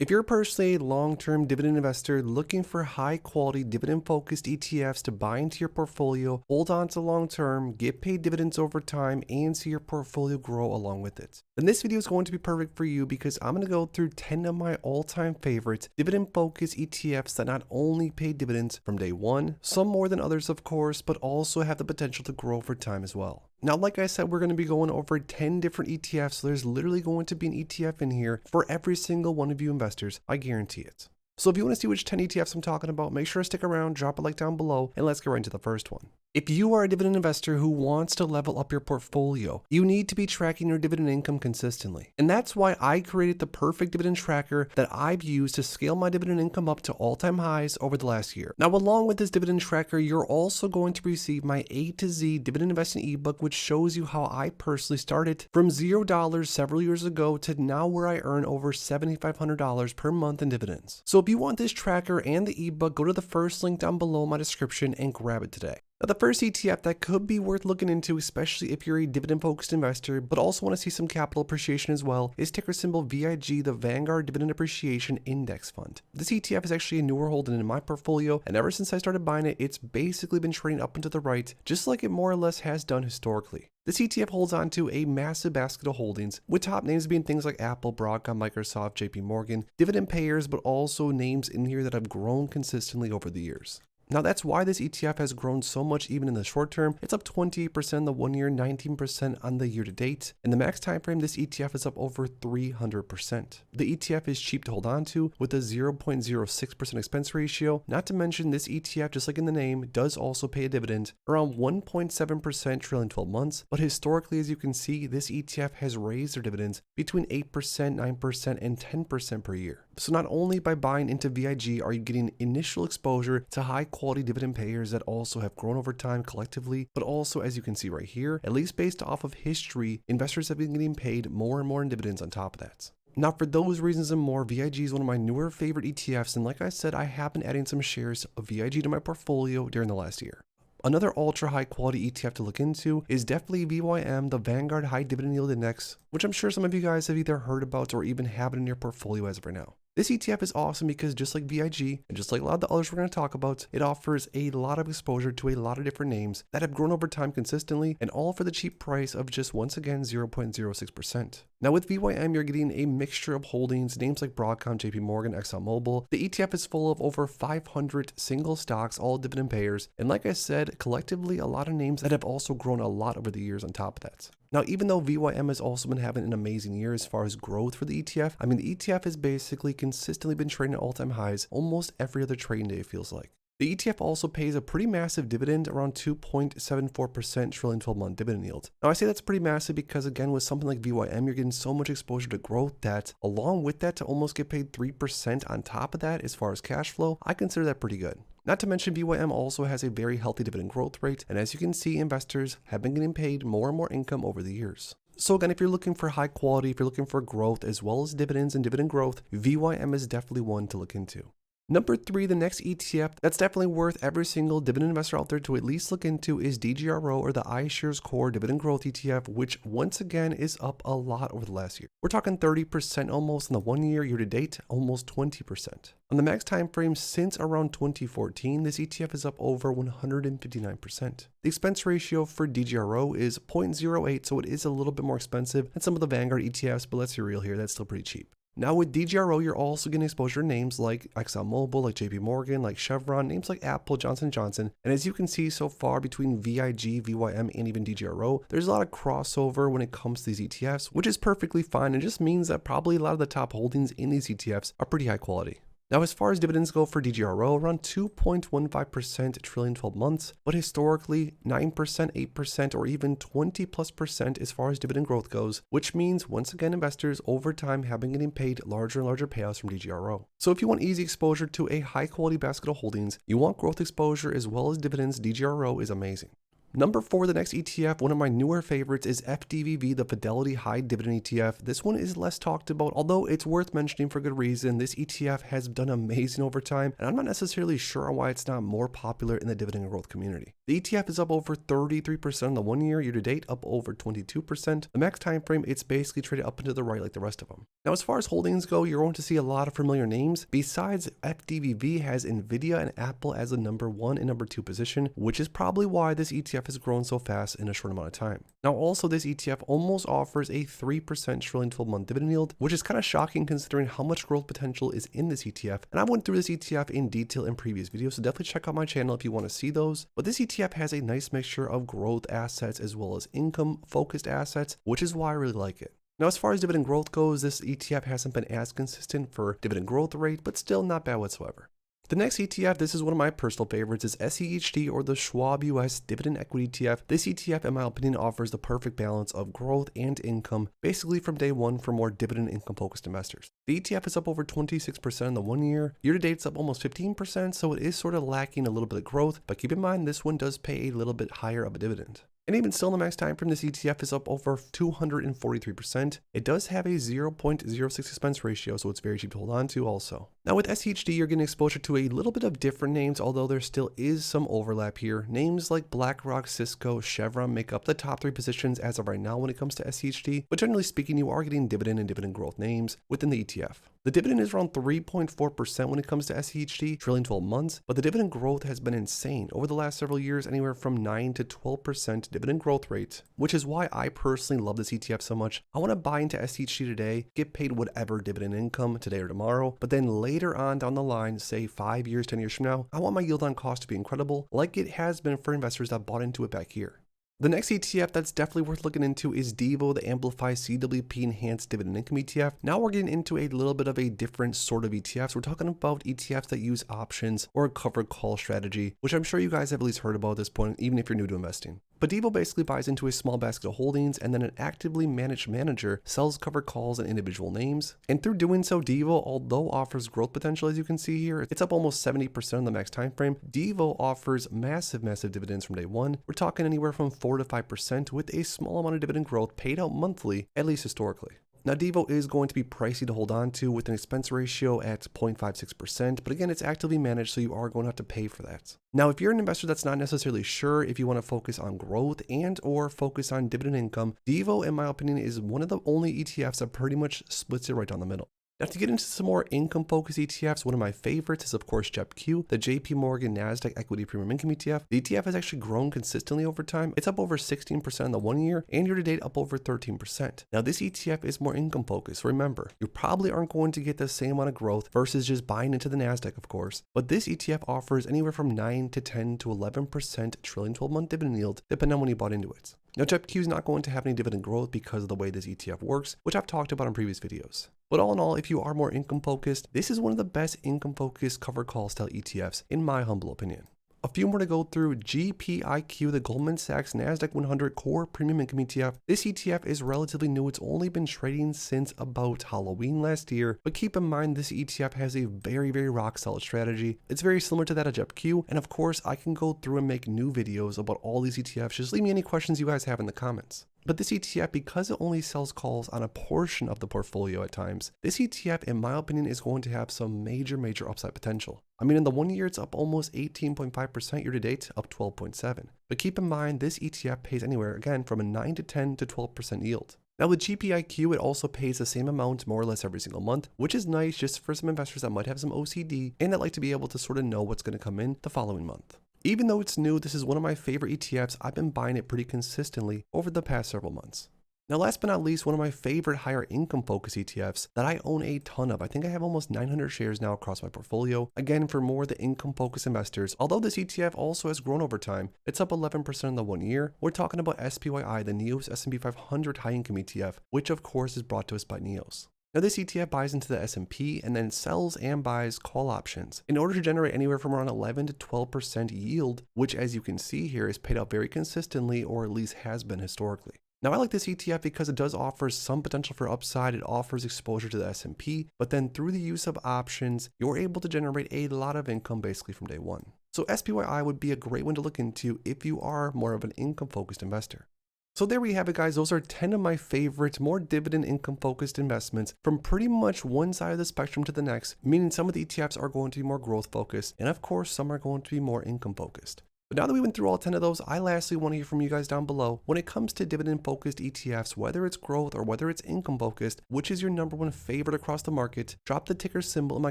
If you're personally a long-term dividend investor looking for high-quality dividend-focused ETFs to buy into your portfolio, hold on to long-term, get paid dividends over time, and see your portfolio grow along with it, then this video is going to be perfect for you because I'm going to go through 10 of my all-time favorites dividend-focused ETFs that not only pay dividends from day one, some more than others of course, but also have the potential to grow over time as well. Now, like I said, we're going to be going over 10 different ETFs, so there's literally going to be an ETF in here for every single one of you investors. I guarantee it. So if you want to see which 10 ETFs I'm talking about, make sure to stick around, drop a like down below, and let's get right into the first one. If you are a dividend investor who wants to level up your portfolio, you need to be tracking your dividend income consistently. And that's why I created the perfect dividend tracker that I've used to scale my dividend income up to all-time highs over the last year. Now, along with this dividend tracker, you're also going to receive my A to Z dividend investing ebook, which shows you how I personally started from $0 several years ago to now where I earn over $7,500 per month in dividends. So if you want this tracker and the ebook, go to the first link down below in my description and grab it today. Now, the first ETF that could be worth looking into, especially if you're a dividend-focused investor, but also want to see some capital appreciation as well, is ticker symbol VIG, the Vanguard Dividend Appreciation Index Fund. This ETF is actually a newer holding in my portfolio, and ever since I started buying it, it's basically been trading up and to the right, just like it more or less has done historically. This ETF holds on to a massive basket of holdings, with top names being things like Apple, Broadcom, Microsoft, JP Morgan, dividend payers, but also names in here that have grown consistently over the years. Now, that's why this ETF has grown so much even in the short term. It's up 28% in the 1 year, 19% on the year to date. In the max time frame, this ETF is up over 300%. The ETF is cheap to hold on to with a 0.06% expense ratio. Not to mention, this ETF, just like in the name, does also pay a dividend around 1.7% trailing 12 months. But historically, as you can see, this ETF has raised their dividends between 8%, 9%, and 10% per year. So not only by buying into VIG are you getting initial exposure to high quality dividend payers that also have grown over time collectively, but also, as you can see right here, at least based off of history, investors have been getting paid more and more in dividends on top of that. Now, for those reasons and more, VIG is one of my newer favorite ETFs, and like I said, I have been adding some shares of VIG to my portfolio during the last year. Another ultra high quality ETF to look into is definitely VYM, the Vanguard High Dividend Yield Index, which I'm sure some of you guys have either heard about or even have it in your portfolio as of right now. This ETF is awesome because just like VIG, and just like a lot of the others we're going to talk about, it offers a lot of exposure to a lot of different names that have grown over time consistently, and all for the cheap price of just, once again, 0.06%. Now, with VYM, you're getting a mixture of holdings, names like Broadcom, JP Morgan, ExxonMobil. The ETF is full of over 500 single stocks, all dividend payers, and like I said, collectively, a lot of names that have also grown a lot over the years on top of that. Now, even though VYM has also been having an amazing year as far as growth for the ETF, I mean, the ETF has basically consistently been trading at all-time highs almost every other trading day, it feels like. The ETF also pays a pretty massive dividend, around 2.74% trailing 12-month dividend yield. Now, I say that's pretty massive because, again, with something like VYM, you're getting so much exposure to growth that, along with that, to almost get paid 3% on top of that as far as cash flow, I consider that pretty good. Not to mention, VYM also has a very healthy dividend growth rate, and as you can see, investors have been getting paid more and more income over the years. So again, if you're looking for high quality, if you're looking for growth as well as dividends and dividend growth, VYM is definitely one to look into. Number 3, the next ETF that's definitely worth every single dividend investor out there to at least look into is DGRO, or the iShares Core Dividend Growth ETF, which once again is up a lot over the last year. We're talking 30% almost in the 1 year, year to date, almost 20%. On the max time frame since around 2014, this ETF is up over 159%. The expense ratio for DGRO is 0.08, so it is a little bit more expensive than some of the Vanguard ETFs, but let's be real here, that's still pretty cheap. Now, with DGRO, you're also getting exposure to names like ExxonMobil, like JP Morgan, like Chevron, names like Apple, Johnson & Johnson. And as you can see so far between VIG, VYM, and even DGRO, there's a lot of crossover when it comes to these ETFs, which is perfectly fine and just means that probably a lot of the top holdings in these ETFs are pretty high quality. Now, as far as dividends go for DGRO, around 2.15% trailing 12 months, but historically 9%, 8%, or even 20+% as far as dividend growth goes, which means, once again, investors over time have been getting paid larger and larger payouts from DGRO. So if you want easy exposure to a high quality basket of holdings, you want growth exposure as well as dividends, DGRO is amazing. Number 4, the next ETF, one of my newer favorites, is FDVV, the Fidelity High Dividend ETF. This one is less talked about, although it's worth mentioning for good reason. This ETF has done amazing over time, and I'm not necessarily sure why it's not more popular in the dividend growth community. The ETF is up over 33% in the 1 year, year to date, up over 22%. The max time frame, it's basically traded up and to the right like the rest of them. Now, as far as holdings go, you're going to see a lot of familiar names. Besides, FDVV has Nvidia and Apple as the number 1 and number 2 position, which is probably why this ETF has grown so fast in a short amount of time. Now, also, this ETF almost offers a 3% trailing 12-month dividend yield, which is kind of shocking considering how much growth potential is in this ETF. And I went through this ETF in detail in previous videos, so definitely check out my channel if you want to see those. But this ETF has a nice mixture of growth assets as well as income-focused assets, which is why I really like it. Now, as far as dividend growth goes, this ETF hasn't been as consistent for dividend growth rate, but still not bad whatsoever. The next ETF, this is one of my personal favorites, is SEHD, or the Schwab US Dividend Equity ETF. This ETF, in my opinion, offers the perfect balance of growth and income, basically from day one for more dividend income focused investors. The ETF is up over 26% in the 1 year. Year to date, it's up almost 15%, so it is sort of lacking a little bit of growth, but keep in mind this one does pay a little bit higher of a dividend. And even still, in the max time frame, this ETF is up over 243%. It does have a 0.06 expense ratio, so it's very cheap to hold on to also. Now, with SHD, you're getting exposure to a little bit of different names, although there still is some overlap here. Names like BlackRock, Cisco, Chevron make up the top 3 positions as of right now when it comes to SHD, but generally speaking, you are getting dividend and dividend growth names within the ETF. The dividend is around 3.4% when it comes to SEHD, trailing 12 months, but the dividend growth has been insane over the last several years, anywhere from 9 to 12% dividend growth rates, which is why I personally love this ETF so much. I want to buy into SEHD today, get paid whatever dividend income today or tomorrow, but then later on down the line, say 5 years, 10 years from now, I want my yield on cost to be incredible, like it has been for investors that bought into it back here. The next ETF that's definitely worth looking into is DIVO, the Amplify CWP Enhanced Dividend Income ETF. Now we're getting into a little bit of a different sort of ETFs. We're talking about ETFs that use options or a covered call strategy, which I'm sure you guys have at least heard about at this point, even if you're new to investing. But DIVO basically buys into a small basket of holdings, and then an actively managed manager sells covered calls and individual names. And through doing so, DIVO, although offers growth potential, as you can see here, it's up almost 70% in the max time frame. DIVO offers massive dividends from day one. We're talking anywhere from 4 to 5% with a small amount of dividend growth paid out monthly, at least historically. Now, DIVO is going to be pricey to hold on to with an expense ratio at 0.56%, but again, it's actively managed, so you are going to have to pay for that. Now, if you're an investor that's not necessarily sure if you want to focus on growth and or focus on dividend income, DIVO, in my opinion, is one of the only ETFs that pretty much splits it right down the middle. Now, to get into some more income-focused ETFs, one of my favorites is, of course, JEPQ, the JP Morgan Nasdaq Equity Premium Income ETF. The ETF has actually grown consistently over time. It's up over 16% in the 1 year, and year to date up over 13%. Now, this ETF is more income-focused. Remember, you probably aren't going to get the same amount of growth versus just buying into the Nasdaq, of course. But this ETF offers anywhere from 9 to 10 to 11% trailing 12-month dividend yield, depending on when you bought into it. Now, JEPQ is not going to have any dividend growth because of the way this ETF works, which I've talked about in previous videos. But all in all, if you are more income focused, this is one of the best income focused covered call style ETFs, in my humble opinion. A few more to go through. GPIQ, the Goldman Sachs Nasdaq 100 Core Premium Income ETF. This ETF is relatively new. It's only been trading since about Halloween last year, but keep in mind this ETF has a very rock solid strategy. It's very similar to that of JEPQ, and of course I can go through and make new videos about all these ETFs. Just leave me any questions you guys have in the comments. But this ETF, because it only sells calls on a portion of the portfolio at times, this ETF, in my opinion, is going to have some major upside potential. I mean, in the 1 year, it's up almost 18.5% year to date, up 12.7%. But keep in mind, this ETF pays anywhere, again, from a 9 to 10 to 12% yield. Now with GPIQ, it also pays the same amount more or less every single month, which is nice just for some investors that might have some OCD and that like to be able to sort of know what's going to come in the following month. Even though it's new, this is one of my favorite ETFs. I've been buying it pretty consistently over the past several months. Now, last but not least, one of my favorite higher income focus ETFs that I own a ton of. I think I have almost 900 shares now across my portfolio. Again, for more the income focused investors. Although this ETF also has grown over time, it's up 11% in the 1 year. We're talking about SPYI, the NEOS S&P 500 high income ETF, which of course is brought to us by NEOS. Now this ETF buys into the S&P and then sells and buys call options in order to generate anywhere from around 11 to 12% yield, which as you can see here is paid out very consistently, or at least has been historically. Now I like this ETF because it does offer some potential for upside. It offers exposure to the S&P, but then through the use of options, you're able to generate a lot of income basically from day one. So SPYI would be a great one to look into if you are more of an income-focused investor. So there we have it, guys. Those are 10 of my favorite, more dividend income-focused investments from pretty much one side of the spectrum to the next, meaning some of the ETFs are going to be more growth-focused, and of course, some are going to be more income-focused. But now that we went through all 10 of those, I lastly want to hear from you guys down below. When it comes to dividend-focused ETFs, whether it's growth or whether it's income-focused, which is your number one favorite across the market? Drop the ticker symbol in my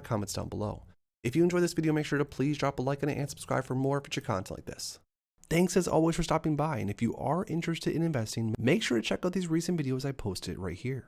comments down below. If you enjoyed this video, make sure to please drop a like on it and subscribe for more future content like this. Thanks as always for stopping by, and if you are interested in investing, make sure to check out these recent videos I posted right here.